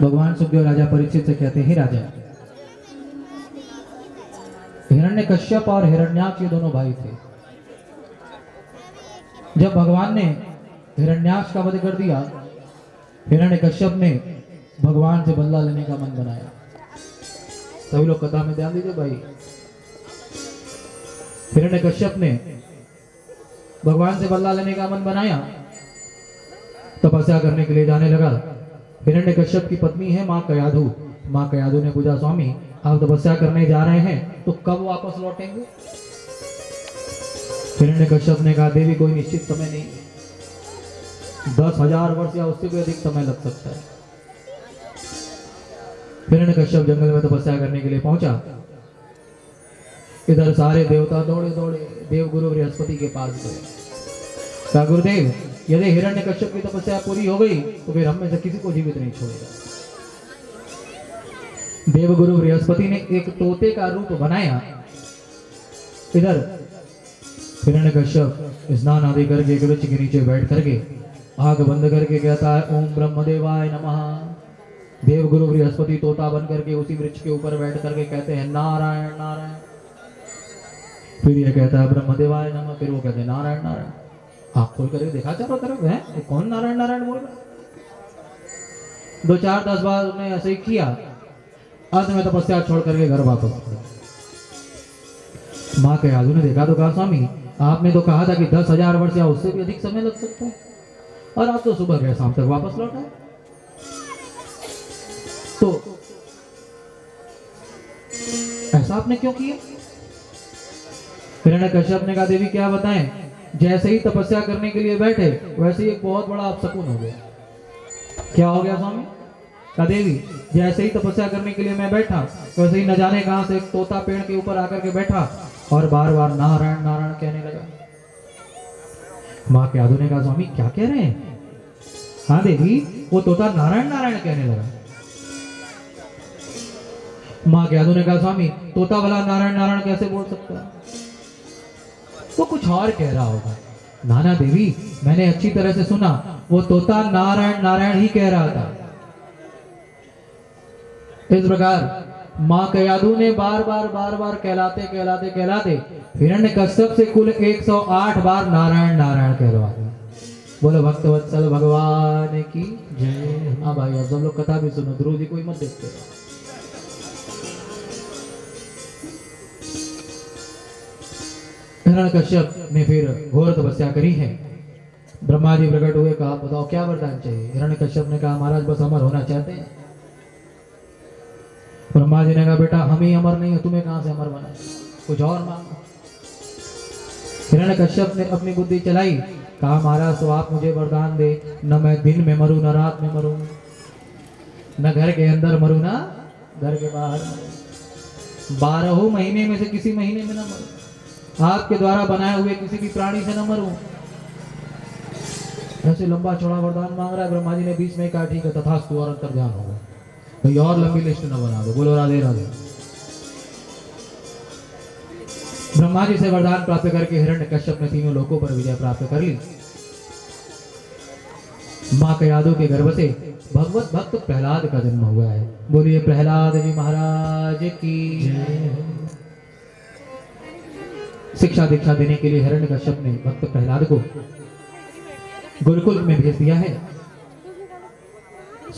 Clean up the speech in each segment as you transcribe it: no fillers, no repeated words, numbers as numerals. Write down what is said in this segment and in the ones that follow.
भगवान सुखदेव राजा परीक्षित से कहते हैं, राजा हिरण्यकश्यप और हिरण्याक्ष ये दोनों भाई थे। जब भगवान ने हिरण्याक्ष का वध कर दिया, हिरण्यकश्यप ने भगवान से बदला लेने का मन बनाया। सभी लोग कथा में ध्यान दीजिए भाई। हिरण्यकश्यप ने भगवान से बदला लेने का मन बनाया, तपस्या करने के लिए जाने लगा। हिरण्यकश्यप की पत्नी है मां कयाधु। मां कयाधु ने पूछा, स्वामी आप तपस्या करने जा रहे हैं तो कब वापस लौटेंगे? हिरण्यकश्यप ने कहा, देवी कोई निश्चित समय नहीं, 10,000 वर्ष या उससे भी अधिक समय लग सकता है। हिरण्यकश्यप जंगल में तपस्या करने के लिए पहुंचा। इधर सारे देवता दौड़े दौड़े देवगुरु बृहस्पति के पास गए। कहा, गुरुदेव यदि हिरण्यकश्यप की तपस्या पूरी हो गई तो फिर हम में से किसी को जीवित नहीं छोड़ेगा। देवगुरु बृहस्पति ने एक तोते का रूप बनाया। इधर हिरण्यकश्यप स्नान आदि करके एक वृक्ष के नीचे बैठ करके आंख बंद करके कहता है, ओम ब्रह्मदेवाय नमः। देवगुरु बृहस्पति तोता बन करके उसी वृक्ष के ऊपर बैठ करके कहते हैं, नारायण नारायण। फिर ये कहता है ब्रह्मदेवाय नमः, फिर वो कहते हैं नारायण नारायण। आंख खोल करके देखा चारों तरफ है, कौन नारायण नारायण बोल रहा? 2 4 10 बार उन्हें ऐसे ही किया। अंत में तपस्या छोड़ करके घर वापस गया। माँ कयाधु ने देखा तो कहा, स्वामी आपने तो कहा था कि 10,000 वर्ष या उससे भी अधिक समय लग सकता है, और आप तो सुबह गए शाम तक वापस लौट आए। तो ऐसा आपने क्यों किया? हिरण्यकश्यप ने कहा, देवी क्या बताएं, जैसे ही तपस्या करने के लिए बैठे वैसे ही एक बहुत बड़ा अपशकुन हो गया। क्या हो गया स्वामी? कहा, देवी जैसे ही तपस्या करने के लिए मैं बैठा वैसे ही न जाने कहां से एक तोता पेड़ के ऊपर आकर के बैठा और बार बार नारायण नारायण कहने लगा। मां कयाधु ने कहा, स्वामी क्या कह रहे हैं? हाँ देवी, वो तोता नारायण नारायण कहने लगा। मां कयाधु ने कहा, स्वामी तोता वाला नारायण नारायण कैसे बोल सकता है? वो कुछ और कह रहा होगा। नाना देवी, मैंने अच्छी तरह से सुना, वो तोता नारायण नारायण ही कह रहा था। इस प्रकार मां कयाधु ने बार बार कहलाते कहलाते कहलाते हिरण्यकश्यप से कुल 108 बार नारायण नारायण कहलवा दिया। बोलो भक्तवत्सल भगवान की जय। हाँ भाई, अब सब लोग कथा भी सुनो, ध्रुव जी कोई मत देखते। हिरण्यकश्यप ने फिर घोर तपस्या करी है। ब्रह्मा जी प्रकट हुए, कहा बताओ क्या वरदान चाहिए? हिरण्यकश्यप ने कहा, महाराज बस अमर होना चाहते हैं। ब्रह्मा जी ने कहा, बेटा हम ही अमर नहीं है, तुम्हें कहां से अमर बना, कुछ और मांगो। हिरण्यकश्यप ने अपनी बुद्धि चलाई, कहा महाराज तो आप मुझे वरदान दे, न मैं दिन में मरूं न रात में मरूं, न घर के अंदर मरूं ना घर के बाहर मरूं, 12 महीने में से किसी महीने में न मरूं, आपके द्वारा बनाए हुए किसी भी प्राणी से न मरूं। ऐसे लंबा चौड़ा वरदान मांग रहा है। ब्रह्मा जी ने बीच में कहा, ठीक है तथास्तु, और अंतर ध्यान होगा, तो और लंबी लिस्ट न बना दो। बोलो राधे राधे। ब्रह्मा जी से वरदान प्राप्त करके हिरण्यकश्यप ने तीनों लोकों पर विजय प्राप्त कर ली। मां कयाधु के गर्भ से भगवत भक्त प्रहलाद का जन्म हुआ है। बोलिए प्रहलाद जी महाराज की जय। शिक्षा दीक्षा देने के लिए हिरण्यकश्यप ने भक्त प्रहलाद को गुरुकुल में भेज दिया है।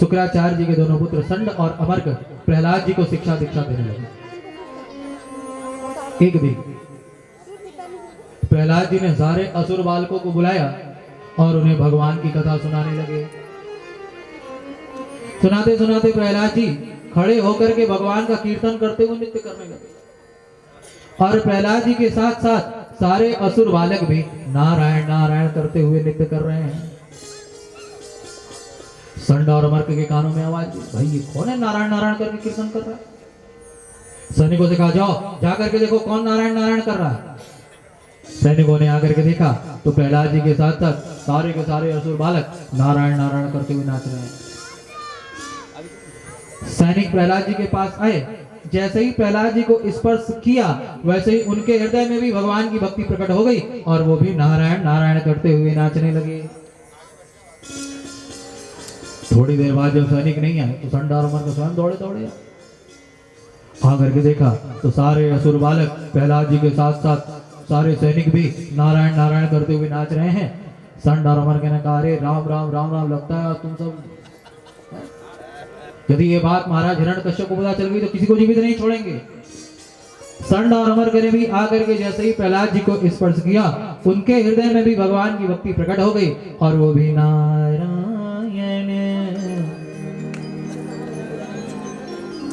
शुक्राचार्य जी के दोनों पुत्र संड और अमर्क प्रहलाद जी को शिक्षा दीक्षा देने लगे। एक दिन प्रहलाद जी ने सारे असुर बालकों को बुलाया और उन्हें भगवान की कथा सुनाने लगे। सुनाते सुनाते प्रहलाद जी खड़े होकर के भगवान का कीर्तन करते हुए नृत्य करने लगे, और प्रहलाद जी के साथ साथ सारे असुर बालक भी नारायण नारायण करते हुए नृत्य कर रहे हैं। संड और अमर्क के कानों में आवाज दी, भाई ये कौन है नारायण नारायण करके कीर्तन कर रहा है? सैनिकों से कहा, जाओ जाकर के देखो कौन नारायण नारायण कर रहा है। सैनिकों ने आकर के देखा तो प्रहलाद जी के साथ साथ सारे के सारे असुर बालक नारायण नारायण करते हुए नाच रहे हैं। सैनिक प्रहलाद जी के पास आए, जैसे ही प्रहलाद जी को स्पर्श किया वैसे ही उनके हृदय में भी भगवान की भक्ति प्रकट हो गई और वो भी नारायण नारायण करते हुए नाचने लगे। थोड़ी देर बाद जब सैनिक नहीं आए तो संडार उमर को स्वयं दौड़े दौड़े आ करके देखा तो सारे असुर बालक प्रहलाद जी के साथ साथ सारे सैनिक भी नारायण नारायण करते हुए नाच रहे हैं। संडार उमर के ने कहा, अरे राम राम राम राम, लगता है तुम सब, यदि ये बात महाराज हिरण्यकश्यप को पता चल गई तो किसी को जीवित नहीं छोड़ेंगे। संड और अमर करे भी आकर के जैसे ही प्रहलाद जी को स्पर्श किया, उनके हृदय में भी भगवान की भक्ति प्रकट हो गई और वो भी नारायण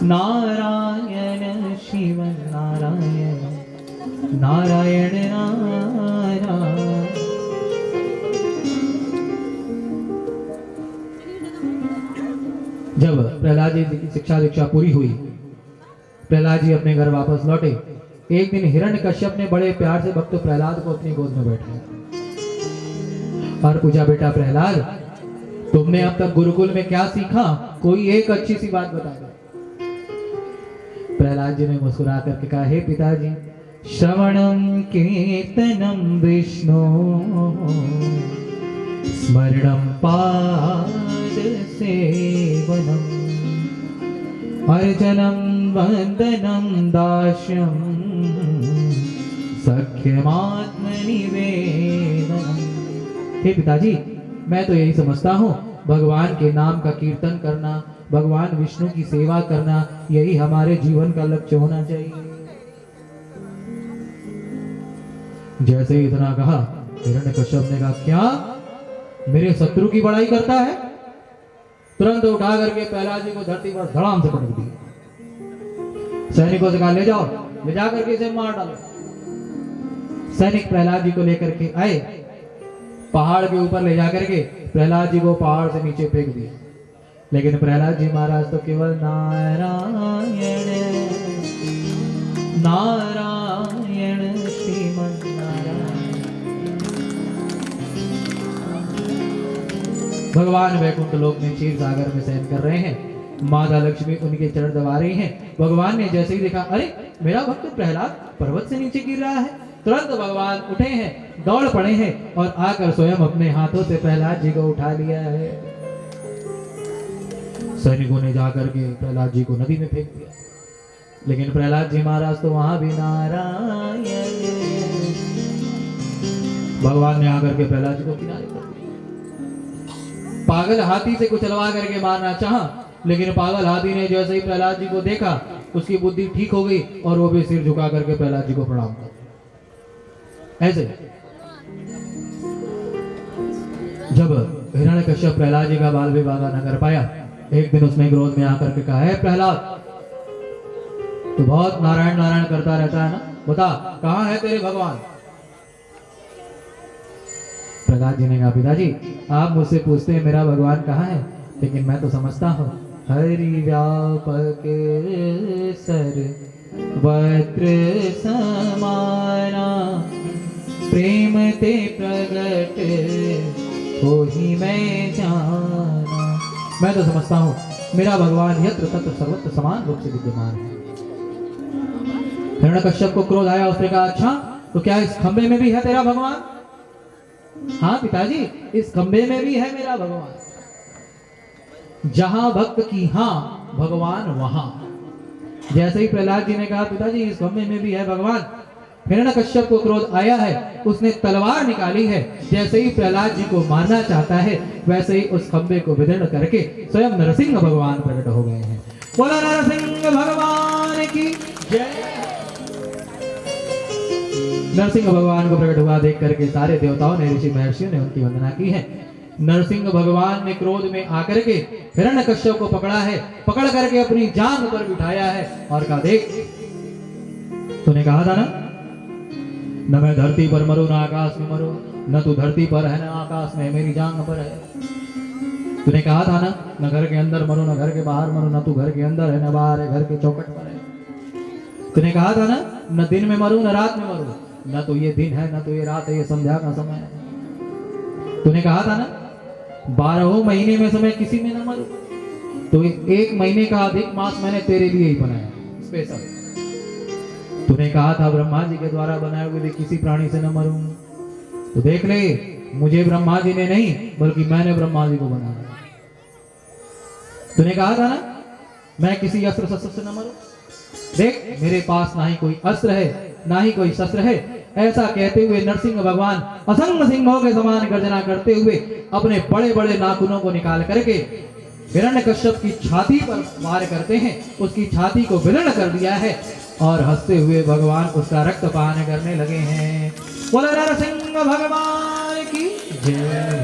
नारायण शिव नारायण नारायण नारायण। जब प्रहलाद जी की शिक्षा दीक्षा पूरी हुई, प्रहलाद जी अपने घर वापस लौटे। एक दिन हिरण्यकश्यप ने बड़े प्यार से भक्त प्रहलाद को अपनी गोद में बैठाया और पूछा, बेटा प्रहलाद, तुमने अब तक गुरुकुल में क्या सीखा? कोई एक अच्छी सी बात बता दो। प्रहलाद जी ने मुस्कुरा करके कहा, हे पिताजी, श्रवणम कीर्तनम विष्णु स्मरणम पाद सेवनम अर्चनम वंदनम दास्यम सख्यमात्मनिवेदनम। हे पिताजी, मैं तो यही समझता हूँ, भगवान के नाम का कीर्तन करना, भगवान विष्णु की सेवा करना, यही हमारे जीवन का लक्ष्य होना चाहिए। जैसे ही इतना कहा, हिरण्यकश्यप ने कहा, क्या मेरे शत्रु की बड़ाई करता है? तुरंत उठा करके प्रहलाद जी को धरती पर धड़ाम से पटक दिया। सैनिकों से कहा, ले जाओ, ले जा करके इसे मार डालो। सैनिक प्रहलाद जी को लेकर के आए, पहाड़ के ऊपर ले जाकर के प्रहलाद जी को पहाड़ से नीचे फेंक दिया। लेकिन प्रहलाद जी महाराज तो केवल नारायण नारायण श्रीमन नारायण। भगवान वैकुंठ लोक में क्षीर सागर में शयन कर रहे हैं। माता लक्ष्मी उनके चरण दबा रही हैं। भगवान ने जैसे ही देखा, अरे मेरा भक्त प्रहलाद पर्वत से नीचे गिर रहा है, तुरंत भगवान उठे हैं, दौड़ पड़े हैं और आकर स्वयं अपने हाथों से प्रहलाद जी को उठा लिया है। सैनिकों ने जाकर के प्रहलाद जी को नदी में फेंक दिया। लेकिन प्रहलाद जी महाराज तो वहां भी नारायण। भगवान ने आकर के प्रहलाद जी को किनारे कर दिया। पागल हाथी से कुचलवा करके मारना चाहा, लेकिन पागल हाथी ने जैसे ही प्रहलाद जी को देखा, उसकी बुद्धि ठीक हो गई और वो भी सिर झुका करके प्रहलाद जी को प्रणाम कर। ऐसे जब हिरण्यकश्यप प्रहलाद जी का बाल विवाह न कर पाया, एक दिन उसने क्रोध में आकर के कहा, है प्रहलाद, तू बहुत नारायण नारायण करता रहता है ना, बता कहां है तेरे भगवान? प्रहलाद जी ने कहा, पिताजी आप मुझसे पूछते हैं मेरा भगवान कहाँ है, लेकिन मैं तो समझता हूँ, हरि व्यापक सर्वत्र समाना प्रेम ते प्रगट हो ही मैं जाना। मैं तो समझता हूँ मेरा भगवान यत्र तत्र सर्वत्र समान रूप से विद्यमान है। हिरण्यकश्यप को क्रोध आया, उसने कहा, अच्छा तो क्या इस खंबे में भी है तेरा भगवान? हाँ पिताजी, इस खंबे में भी है मेरा भगवान। जहां भक्त की हाँ, भगवान वहां। जैसे ही प्रहलाद जी ने कहा, पिताजी इस खंबे में भी है भगवान, हिरण्यकश्यप को क्रोध आया है, उसने तलवार निकाली है। जैसे ही प्रहलाद जी को मारना चाहता है, वैसे ही उस खंबे को विदीर्ण करके स्वयं नरसिंह भगवान प्रकट हो गए हैं। बोला नरसिंह भगवान की जय। नरसिंह भगवान को प्रकट हुआ देख करके सारे देवताओं ने, ऋषि महर्षियों ने उनकी वंदना की है। नरसिंह भगवान ने क्रोध में आकर के हिरण्यकश्यप को पकड़ा है, पकड़ करके अपनी जांघ पर बिठाया है और कहा, देख तूने कहा था ना, न मैं धरती पर मरूं न आकाश में मरूं, न तू धरती पर है न आकाश में, मेरी जांघ पर है। तूने कहा था ना, न घर के अंदर मरूं न घर के बाहर मरूं, न तू घर के अंदर है न बाहर है, घर के चौखट पर है। तूने कहा था ना, न दिन में मरूं न रात में मरूं, न तो ये दिन है न तो ये रात है, ये संध्या का समय है। तूने कहा था ना, 12 महीने में समय किसी में न मरूं, तो एक महीने का अधिक मास मैंने तेरे लिए ही बनाया स्पेशल। तूने कहा था ब्रह्मा जी के द्वारा बनाए हुए किसी प्राणी से न मरूं, तो देख ले, मुझे ब्रह्मा जी ने नहीं बल्कि मैंने ब्रह्मा जी को बनाया। तूने कहा था ना मैं किसी अस्त्र शस्त्र से न मरूं। देख मेरे पास ना ही कोई अस्त्र है ना ही कोई शस्त्र है। ऐसा कहते हुए नरसिंह भगवान असंग सिंहों के समान गर्जना करते हुए अपने बड़े बड़े नाखूनों को निकाल करके हिरण्यकश्यप की छाती पर वार करते हैं। उसकी छाती को विदीर्ण कर दिया है और हंसते हुए भगवान उसका रक्तपान करने लगे हैं। बोलो नरसिंह भगवान की जय।